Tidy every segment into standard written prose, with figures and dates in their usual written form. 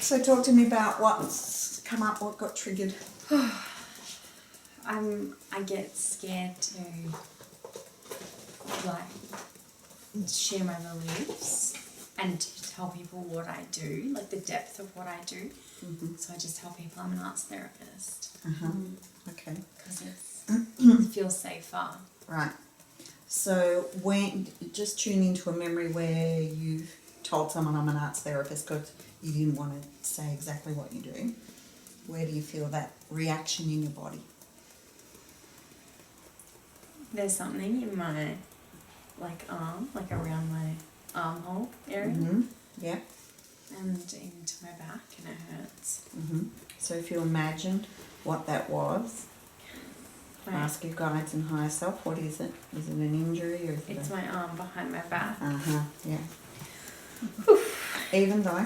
So talk to me about what's come up, what got triggered. I get scared to share my beliefs and to tell people what I do, like the depth of what I do. Mm-hmm. So I just tell people I'm an arts therapist. Okay. Because it feels safer. Right. So when just tune into a memory where you've told someone I'm an arts therapist because you didn't want to say exactly what you do. Where do you feel that reaction in your body? There's something in my arm, around my armhole area. Mm-hmm. Yeah. And into my back, and it hurts. Mm-hmm. So if you imagine what that was, Right. ask your guides and higher self, what is it? Is it an injury or is it It's my arm behind my back. yeah. Even though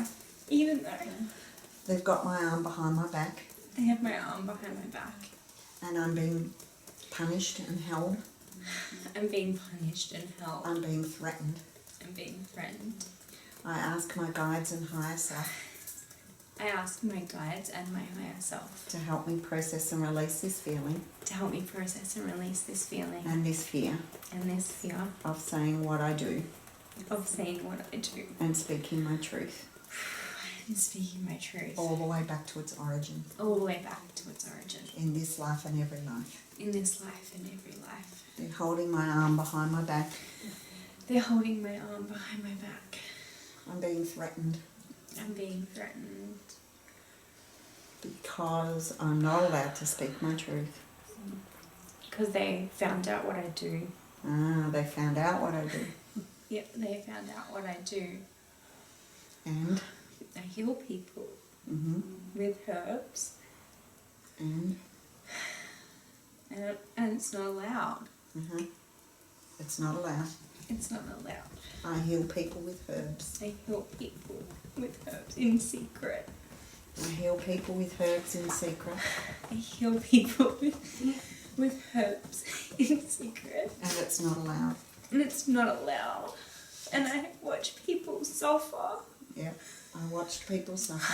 they've got my arm behind my back they have my arm behind my back. and I'm being punished and held, I'm being punished and held. I'm being threatened. I'm being threatened. I ask my guides and higher self I ask my guides and my higher self to help me process and release this feeling to help me process and release this feeling and this fear of saying what I do saying what I do and speaking my truth and speaking my truth all the way back to its origin all the way back to its origin in this life and every life. in this life and every life. They're holding my arm behind my back. They're holding my arm behind my back. I'm being threatened I'm being threatened because I'm not allowed to speak my truth. because they found out what I do. They found out what I do. Yep, they found out what I do. And? I heal people with herbs, And it's not allowed. It's not allowed. It's not allowed. I heal people with herbs. I heal people with herbs in secret. I heal people with herbs in secret. I heal people with herbs in secret. And it's not allowed. And it's not allowed. And I watch people suffer. Yeah, I watched people suffer.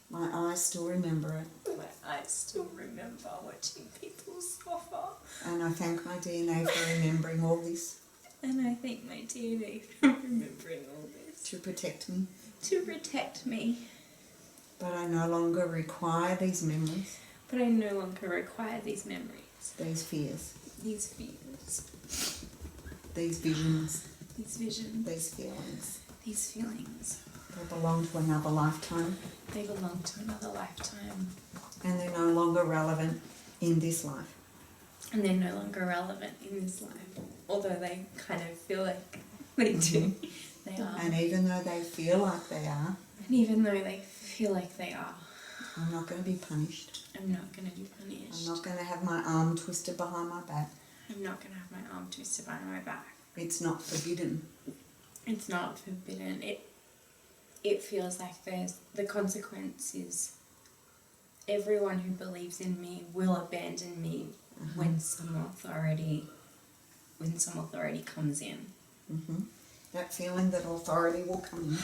My eyes still remember it. My eyes still remember watching people suffer. And I thank my DNA for remembering all this. And I thank my DNA for remembering all this. To protect me. To protect me. But I no longer require these memories. But I no longer require these memories. These fears. These fears. These visions. These visions. These feelings. These feelings. They belong to another lifetime. They belong to another lifetime. And they're no longer relevant in this life. And they're no longer relevant in this life. Although they kind of feel like they do. They are. And even though they feel like they are. And even though they feel like they are. I'm not going to be punished. I'm not going to be punished. I'm not going to have my arm twisted behind my back. I'm not going to have my arm twisted behind my back. It's not forbidden. It's not forbidden. It feels like the consequence is everyone who believes in me will abandon me when some authority comes in. That feeling that authority will come in.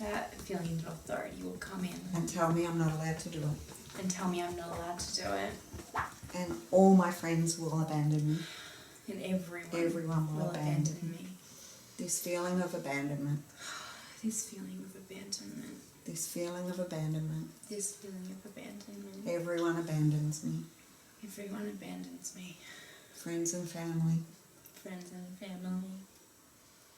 That feeling that authority will come in. And tell me I'm not allowed to do it. And tell me I'm not allowed to do it. And all my friends will abandon me. And everyone will abandon me. This feeling of abandonment. This feeling of abandonment. This feeling of abandonment. This feeling of abandonment. Everyone abandons me. Everyone abandons me. Friends and family. Friends and family.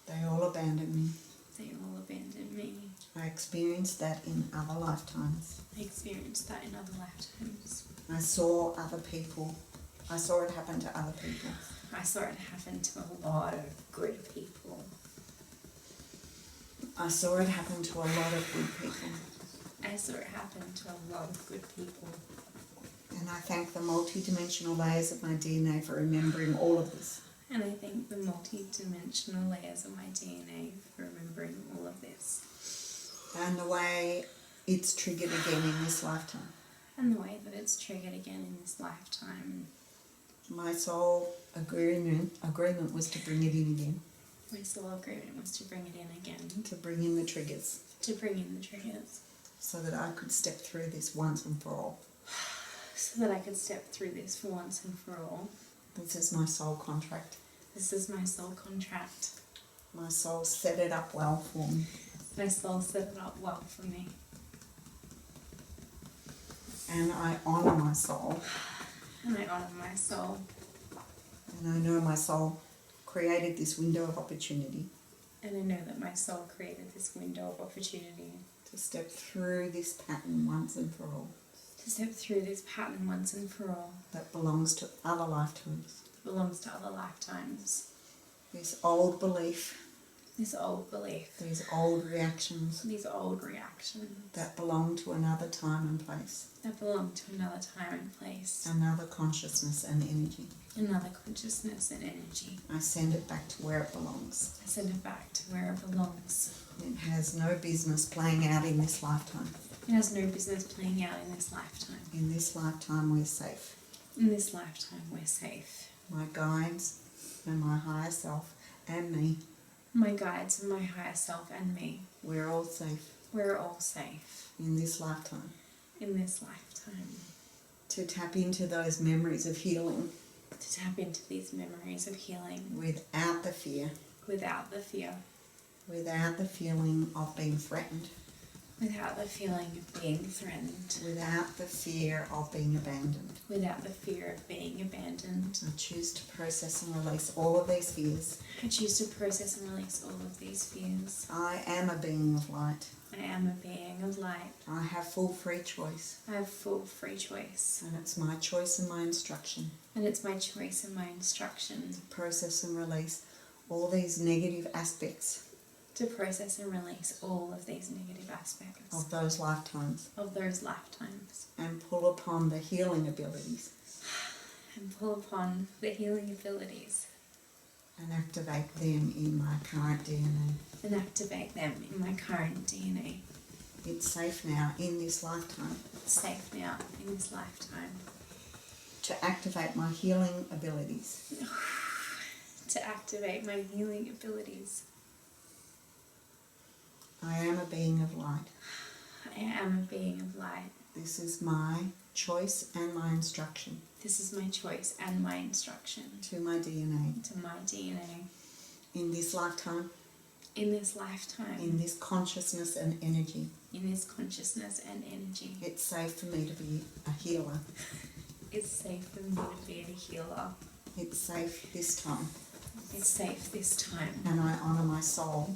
They all abandon me. They all abandon me. I experienced that in other lifetimes. I experienced that in other lifetimes. I saw other people. I saw it happen to other people. I saw it happen to a lot of good people. I saw it happen to a lot of good people. I saw it happen to a lot of good people. And I thank the multidimensional layers of my DNA for remembering all of this. And I thank the multi-dimensional layers of my DNA for remembering all of this. And the way it's triggered again in this lifetime. And the way that it's triggered again in this lifetime. My soul agreement was to bring it in again. My soul agreement was to bring it in again. To bring in the triggers. To bring in the triggers. so that I could step through this once and for all. So that I could step through this for once and for all. This is my soul contract. This is my soul contract. My soul set it up well for me. My soul set it up well for me. And I honour my soul. And I honour my soul. And I know my soul created this window of opportunity. And I know that my soul created this window of opportunity. To step through this pattern once and for all. To step through this pattern once and for all. That belongs to other lifetimes. Belongs to other lifetimes. This old belief. This old belief. These old reactions. These old reactions. That belong to another time and place. That belong to another time and place. Another consciousness and energy. Another consciousness and energy. I send it back to where it belongs. I send it back to where it belongs. It has no business playing out in this lifetime. It has no business playing out in this lifetime. In this lifetime we're safe. In this lifetime we're safe. My guides and my higher self and me. My guides and my higher self and me. We're all safe. We're all safe. In this lifetime. In this lifetime. To tap into those memories of healing. To tap into these memories of healing. Without the fear. Without the fear. Without the feeling of being threatened. Without the feeling of being threatened. Without the fear of being abandoned. Without the fear of being abandoned. I choose to process and release all of these fears. I choose to process and release all of these fears. I am a being of light. I am a being of light. I have full free choice. I have full free choice. And it's my choice and my instruction. And it's my choice and my instruction. To process and release all these negative aspects. To process and release all of these negative aspects. Of those lifetimes. Of those lifetimes. And pull upon the healing abilities. And pull upon the healing abilities. And activate them in my current DNA. And activate them in my current DNA. It's safe now in this lifetime. It's safe now in this lifetime. To activate my healing abilities. To activate my healing abilities. I am a being of light. I am a being of light. This is my choice and my instruction. This is my choice and my instruction. To my DNA. To my DNA. In this lifetime. In this lifetime. In this consciousness and energy. In this consciousness and energy. It's safe for me to be a healer. It's safe for me to be a healer. It's safe this time. It's safe this time. And I honour my soul.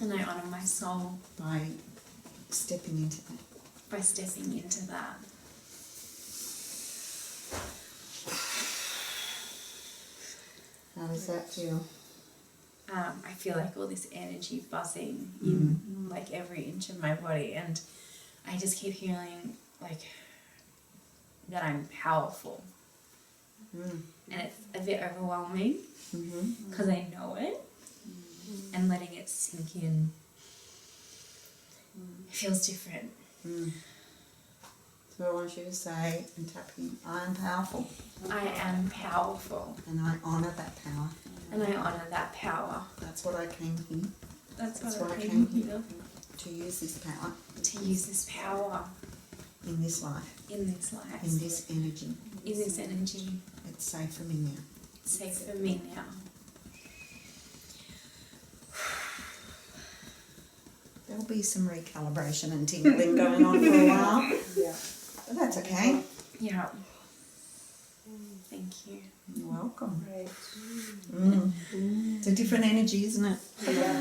And I honour my soul. By stepping into that. By stepping into that. How does that feel? I feel like all this energy buzzing in like every inch of my body, and I just keep feeling like that I'm powerful. And it's a bit overwhelming because I know it, and letting it sink in feels different. So I want you to say and tap in, I am powerful. I am powerful. And I honour that power. And I honour that power. That's what I came here. That's what what I I came came here. here. To use this power. To use this power. In this life. In this life. In this energy. In this energy. It's safe for me now. It's safe for me now. There'll be some recalibration and tingling going on for a while. Yeah. But that's okay. Yeah. Thank you. You're welcome. Great. It's a different energy, isn't it? Yeah.